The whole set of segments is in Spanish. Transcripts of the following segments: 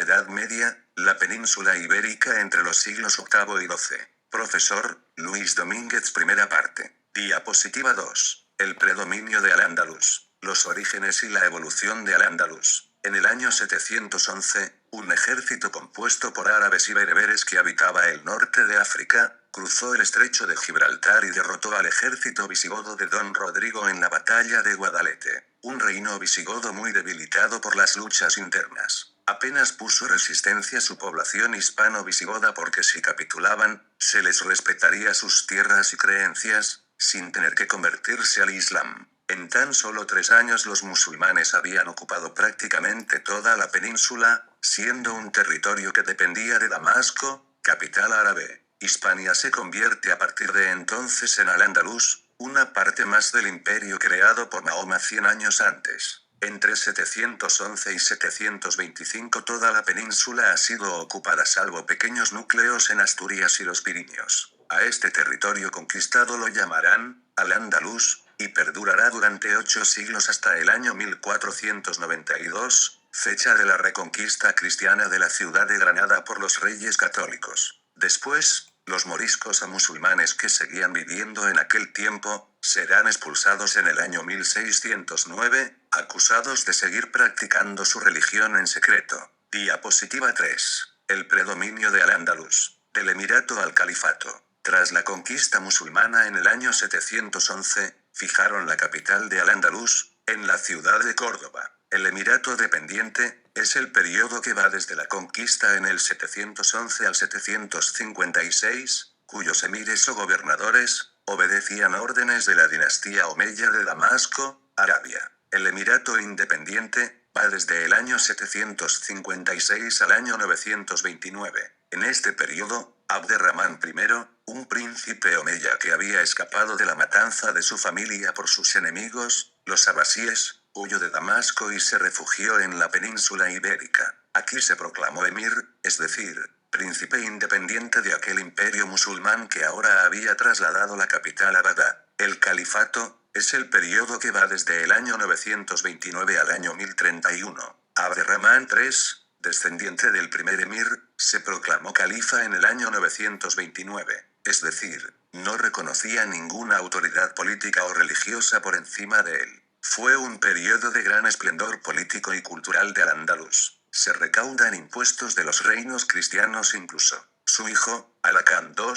Edad Media, la península ibérica entre los siglos VIII y XII. Profesor, Luis Domínguez. Primera parte. Diapositiva 2. El predominio de Al-Ándalus. Los orígenes y la evolución de Al-Ándalus. En el año 711, un ejército compuesto por árabes y bereberes que habitaba el norte de África, cruzó el estrecho de Gibraltar y derrotó al ejército visigodo de Don Rodrigo en la batalla de Guadalete, un reino visigodo muy debilitado por las luchas internas. Apenas puso resistencia su población hispano-visigoda porque si capitulaban, se les respetaría sus tierras y creencias, sin tener que convertirse al Islam. En tan solo 3 años los musulmanes habían ocupado prácticamente toda la península, siendo un territorio que dependía de Damasco, capital árabe. Hispania se convierte a partir de entonces en Al-Ándalus, una parte más del imperio creado por Mahoma 100 años antes. Entre 711 y 725 toda la península ha sido ocupada salvo pequeños núcleos en Asturias y los Pirineos. A este territorio conquistado lo llamarán Al-Ándalus, y perdurará durante 8 siglos hasta el año 1492, fecha de la reconquista cristiana de la ciudad de Granada por los reyes católicos. Después, los moriscos a musulmanes que seguían viviendo en aquel tiempo, serán expulsados en el año 1609, acusados de seguir practicando su religión en secreto. Diapositiva 3. El predominio de Al-Ándalus, del emirato al califato. Tras la conquista musulmana en el año 711, fijaron la capital de Al-Ándalus, en la ciudad de Córdoba. El emirato dependiente, es el periodo que va desde la conquista en el 711 al 756, cuyos emires o gobernadores, obedecían órdenes de la dinastía omeya de Damasco, Arabia. El emirato independiente, va desde el año 756 al año 929. En este periodo, Abderramán I, un príncipe omeya que había escapado de la matanza de su familia por sus enemigos, los abasíes, huyó de Damasco y se refugió en la península ibérica. Aquí se proclamó emir, es decir, príncipe independiente de aquel imperio musulmán que ahora había trasladado la capital a Bagdad. El califato, es el periodo que va desde el año 929 al año 1031. Abderramán III, descendiente del primer emir, se proclamó califa en el año 929, es decir, no reconocía ninguna autoridad política o religiosa por encima de él. Fue un periodo de gran esplendor político y cultural de Al-Ándalus. Se recaudan impuestos de los reinos cristianos incluso. Su hijo, Alakán II,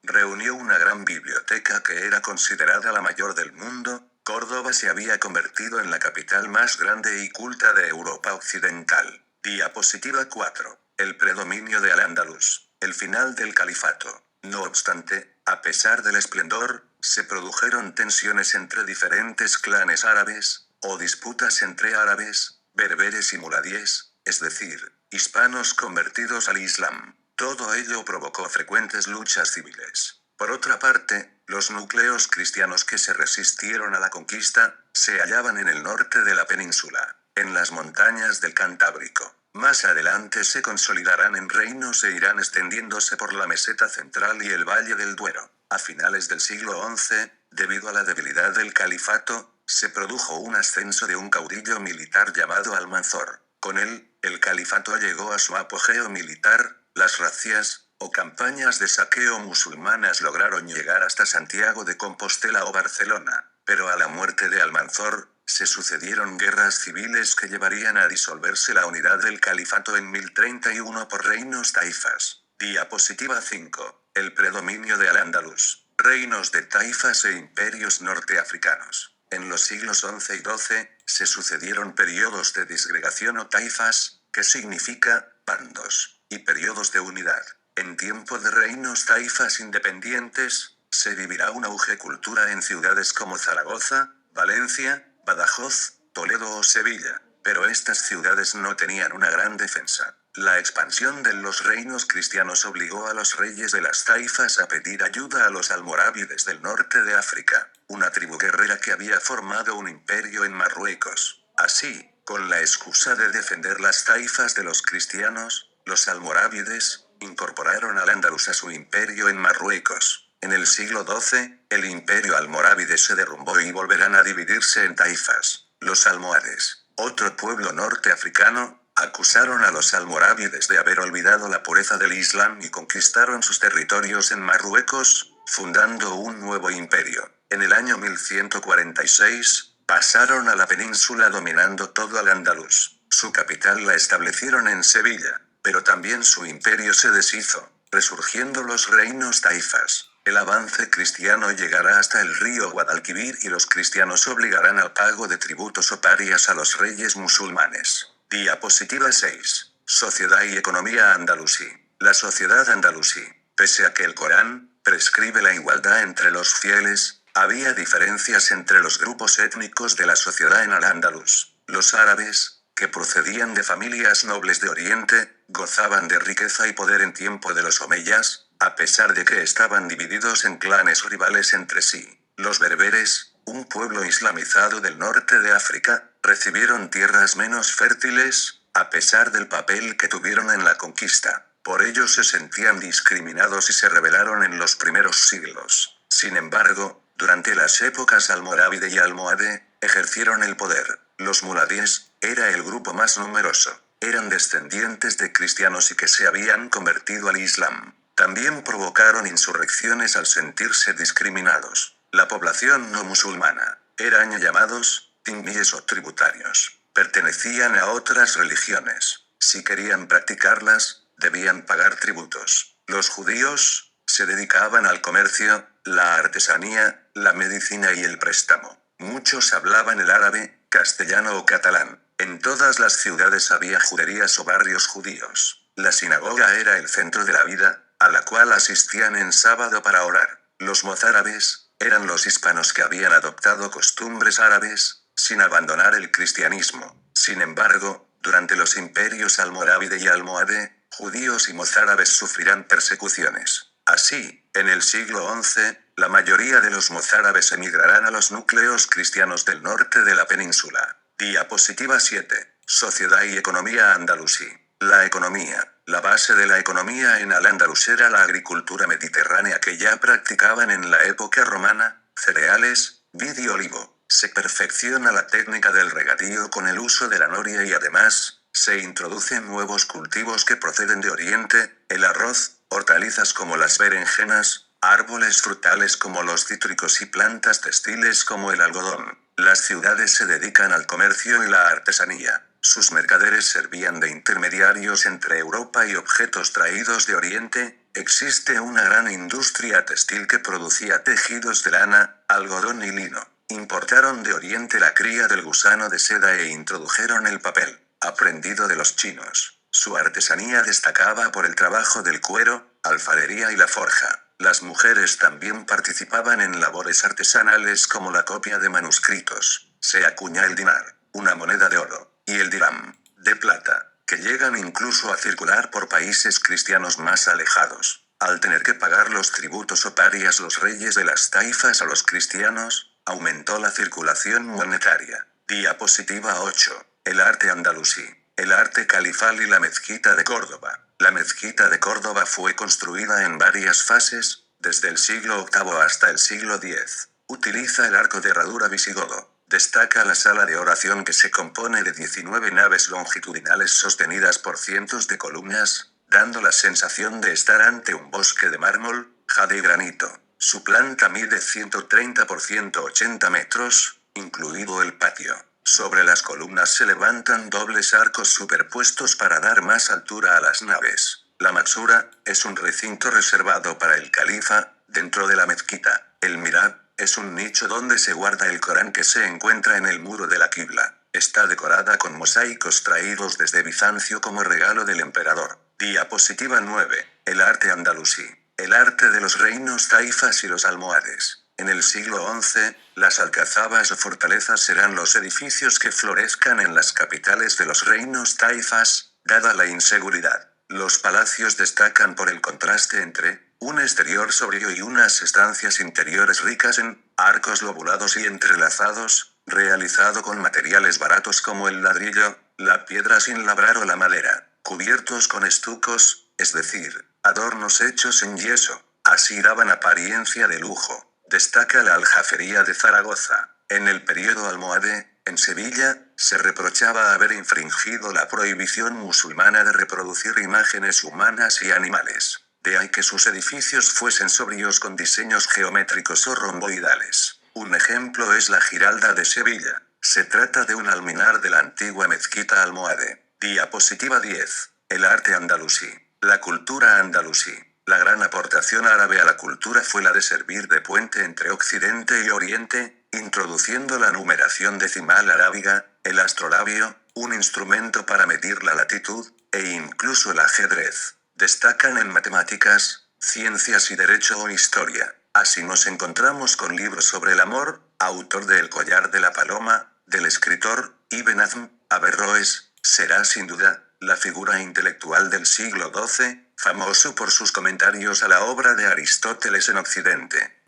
reunió una gran biblioteca que era considerada la mayor del mundo. Córdoba se había convertido en la capital más grande y culta de Europa occidental. Diapositiva 4. El predominio de Al-Ándalus. El final del califato. No obstante, a pesar del esplendor, se produjeron tensiones entre diferentes clanes árabes, o disputas entre árabes, berberes y muladíes, es decir, hispanos convertidos al Islam. Todo ello provocó frecuentes luchas civiles. Por otra parte, los núcleos cristianos que se resistieron a la conquista, se hallaban en el norte de la península, en las montañas del Cantábrico. Más adelante se consolidarán en reinos e irán extendiéndose por la meseta central y el valle del Duero. A finales del siglo XI, debido a la debilidad del califato, se produjo un ascenso de un caudillo militar llamado Almanzor. Con él, el califato llegó a su apogeo militar. Las razias, o campañas de saqueo musulmanas lograron llegar hasta Santiago de Compostela o Barcelona, pero a la muerte de Almanzor, se sucedieron guerras civiles que llevarían a disolverse la unidad del califato en 1031 por reinos taifas. Diapositiva 5. El predominio de Al-Ándalus. Reinos de taifas e imperios norteafricanos. En los siglos XI y XII, se sucedieron periodos de disgregación o taifas, que significa bandos, y periodos de unidad. En tiempo de reinos taifas independientes, se vivirá un auge cultura en ciudades como Zaragoza, Valencia, Badajoz, Toledo o Sevilla, pero estas ciudades no tenían una gran defensa. La expansión de los reinos cristianos obligó a los reyes de las taifas a pedir ayuda a los almorávides del norte de África, una tribu guerrera que había formado un imperio en Marruecos. Así, con la excusa de defender las taifas de los cristianos, los almorávides incorporaron al Ándalus a su imperio en Marruecos. En el siglo XII, el imperio almorávide se derrumbó y volverán a dividirse en taifas. Los almohades, otro pueblo norteafricano, Acusaron a los almorávides de haber olvidado la pureza del Islam y conquistaron sus territorios en Marruecos, fundando un nuevo imperio. En el año 1146, pasaron a la península dominando todo al-Ándalus. Su capital la establecieron en Sevilla, pero también su imperio se deshizo, resurgiendo los reinos taifas. El avance cristiano llegará hasta el río Guadalquivir y los cristianos obligarán al pago de tributos o parias a los reyes musulmanes. Diapositiva 6. Sociedad y economía andalusí. La sociedad andalusí, pese a que el Corán prescribe la igualdad entre los fieles, había diferencias entre los grupos étnicos de la sociedad en Al-Ándalus. Los árabes, que procedían de familias nobles de Oriente, gozaban de riqueza y poder en tiempo de los omeyas, a pesar de que estaban divididos en clanes rivales entre sí. Los berberes, un pueblo islamizado del norte de África, recibieron tierras menos fértiles, a pesar del papel que tuvieron en la conquista. Por ello se sentían discriminados y se rebelaron en los primeros siglos. Sin embargo, durante las épocas almorávide y almohade, ejercieron el poder. Los muladíes, era el grupo más numeroso. Eran descendientes de cristianos y que se habían convertido al Islam. También provocaron insurrecciones al sentirse discriminados. La población no musulmana eran llamados timíes o tributarios. Pertenecían a otras religiones. Si querían practicarlas, debían pagar tributos. Los judíos se dedicaban al comercio, la artesanía, la medicina y el préstamo. Muchos hablaban el árabe, castellano o catalán. En todas las ciudades había juderías o barrios judíos. La sinagoga era el centro de la vida, a la cual asistían en sábado para orar. Los mozárabes eran los hispanos que habían adoptado costumbres árabes, sin abandonar el cristianismo. Sin embargo, durante los imperios almorávide y almohade, judíos y mozárabes sufrirán persecuciones. Así, en el siglo XI, la mayoría de los mozárabes emigrarán a los núcleos cristianos del norte de la península. Diapositiva 7. Sociedad y economía andalusí. La economía. La base de la economía en Al-Ándalus era la agricultura mediterránea que ya practicaban en la época romana, cereales, vid y olivo. Se perfecciona la técnica del regadío con el uso de la noria y además, se introducen nuevos cultivos que proceden de Oriente, el arroz, hortalizas como las berenjenas, árboles frutales como los cítricos y plantas textiles como el algodón. Las ciudades se dedican al comercio y la artesanía. Sus mercaderes servían de intermediarios entre Europa y objetos traídos de Oriente. Existe una gran industria textil que producía tejidos de lana, algodón y lino. Importaron de Oriente la cría del gusano de seda e introdujeron el papel, aprendido de los chinos. Su artesanía destacaba por el trabajo del cuero, alfarería y la forja. Las mujeres también participaban en labores artesanales como la copia de manuscritos. Se acuña el dinar, una moneda de oro, y el dirham, de plata, que llegan incluso a circular por países cristianos más alejados. Al tener que pagar los tributos o parias los reyes de las taifas a los cristianos, aumentó la circulación monetaria. Diapositiva 8. El arte andalusí. El arte califal y la mezquita de Córdoba. La mezquita de Córdoba fue construida en varias fases, desde el siglo VIII hasta el siglo X. Utiliza el arco de herradura visigodo. Destaca la sala de oración que se compone de 19 naves longitudinales sostenidas por cientos de columnas, dando la sensación de estar ante un bosque de mármol, jade y granito. Su planta mide 130 por 180 metros, incluido el patio. Sobre las columnas se levantan dobles arcos superpuestos para dar más altura a las naves. La Maksura es un recinto reservado para el califa, dentro de la mezquita. El Mirab es un nicho donde se guarda el Corán que se encuentra en el muro de la Qibla. Está decorada con mosaicos traídos desde Bizancio como regalo del emperador. Diapositiva 9. El arte andalusí. El arte de los reinos taifas y los almohades. En el siglo XI, las alcazabas o fortalezas serán los edificios que florezcan en las capitales de los reinos taifas, dada la inseguridad. Los palacios destacan por el contraste entre un exterior sobrio y unas estancias interiores ricas en arcos lobulados y entrelazados, realizado con materiales baratos como el ladrillo, la piedra sin labrar o la madera, cubiertos con estucos, es decir, adornos hechos en yeso. Así daban apariencia de lujo. Destaca la aljafería de Zaragoza. En el período almohade, en Sevilla, se reprochaba haber infringido la prohibición musulmana de reproducir imágenes humanas y animales. De ahí que sus edificios fuesen sobrios con diseños geométricos o romboidales. Un ejemplo es la Giralda de Sevilla. Se trata de un alminar de la antigua mezquita almohade. Diapositiva 10. El arte andalusí. La cultura andalusí. La gran aportación árabe a la cultura fue la de servir de puente entre Occidente y Oriente, introduciendo la numeración decimal arábiga, el astrolabio, un instrumento para medir la latitud, e incluso el ajedrez. Destacan en matemáticas, ciencias y derecho o historia. Así nos encontramos con libros sobre el amor, autor de El collar de la paloma, del escritor Ibn Hazm, Averroes, será sin duda la figura intelectual del siglo XII, famoso por sus comentarios a la obra de Aristóteles en Occidente.